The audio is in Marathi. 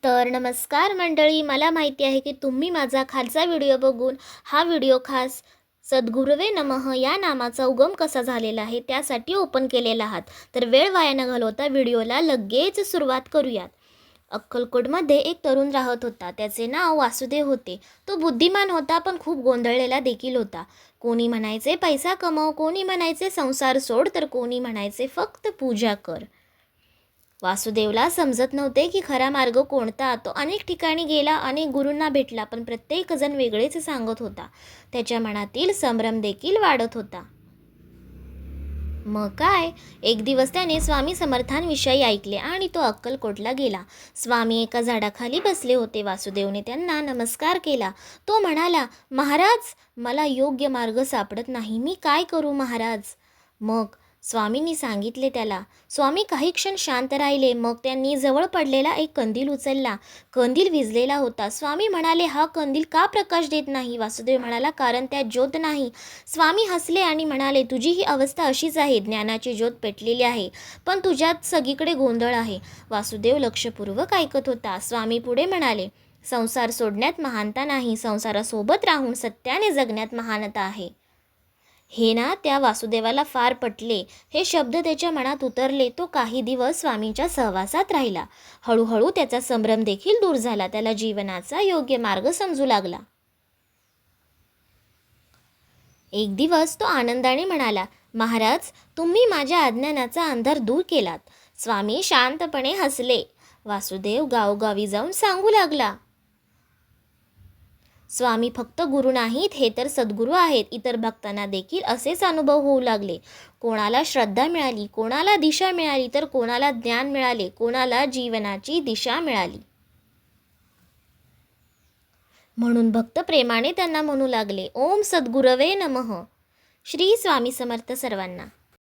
तर नमस्कार मंडळी, मला माहिती आहे की तुम्ही माझा खालचा व्हिडिओ बघून हा व्हिडिओ खास सद्गुरुवे नमः या नामाचा उगम कसा झालेला आहे त्यासाठी ओपन केलेला आहात. तर वेळ वाया न घालवता व्हिडिओला लगेच सुरुवात करूयात. अक्कलकोटमध्ये एक तरुण राहत होता. त्याचे नाव वासुदेव होते. तो बुद्धिमान होता, पण खूप गोंधळलेला देखील होता. कोणी म्हणायचे पैसा कमव, कोणी म्हणायचे संसार सोड, तर कोणी म्हणायचे फक्त पूजा कर. वासुदेवला समजत नव्हते की खरा मार्ग कोणता. तो अनेक ठिकाणी गेला, अनेक गुरूंना भेटला, पण प्रत्येकजण वेगळेच सांगत होता. त्याच्या मनातील संभ्रम देखील वाढत होता. मग काय, एक दिवस त्याने स्वामी समर्थांविषयी ऐकले आणि तो अक्कलकोटला गेला. स्वामी एका झाडाखाली बसले होते. वासुदेवने त्यांना नमस्कार केला. तो म्हणाला, महाराज, मला योग्य मार्ग सापडत नाही, मी काय करू महाराज. मग स्वामींनी सांगितले त्याला. स्वामी काही क्षण शांत राहिले. मग त्यांनी जवळ पडलेला एक कंदील उचलला. कंदील विझलेला होता. स्वामी म्हणाले, हा कंदील का प्रकाश देत नाही. वासुदेव म्हणाला, कारण त्यात ज्योत नाही. स्वामी हसले आणि म्हणाले, तुझी ही अवस्था अशीच आहे. ज्ञानाची ज्योत पेटलेली आहे, पण तुझ्यात सगळीकडे गोंधळ आहे. वासुदेव लक्षपूर्वक ऐकत होता. स्वामी पुढे म्हणाले, संसार सोडण्यात महानता नाही, संसारासोबत राहून सत्याने जगण्यात महानता आहे. हे ना त्या वासुदेवाला फार पटले. हे शब्द त्याच्या मनात उतरले. तो काही दिवस स्वामींच्या सहवासात राहिला. हळूहळू त्याचा संभ्रम देखील दूर झाला. त्याला जीवनाचा योग्य मार्ग समजू लागला. एक दिवस तो आनंदाने म्हणाला, महाराज, तुम्ही माझ्या अज्ञानाचा अंधार दूर केलात. स्वामी शांतपणे हसले. वासुदेव गावोगावी जाऊन सांगू लागला, स्वामी फक्त गुरु नाहीत, हे तर सद्गुरू आहेत. इतर भक्तांना देखील असेच अनुभव होऊ लागले. कोणाला श्रद्धा मिळाली, कोणाला दिशा मिळाली, तर कोणाला ज्ञान मिळाले, कोणाला जीवनाची दिशा मिळाली. म्हणून भक्त प्रेमाने त्यांना म्हणू लागले, ओम सद्गुरवे नमः. श्री स्वामी समर्थ सर्वांना.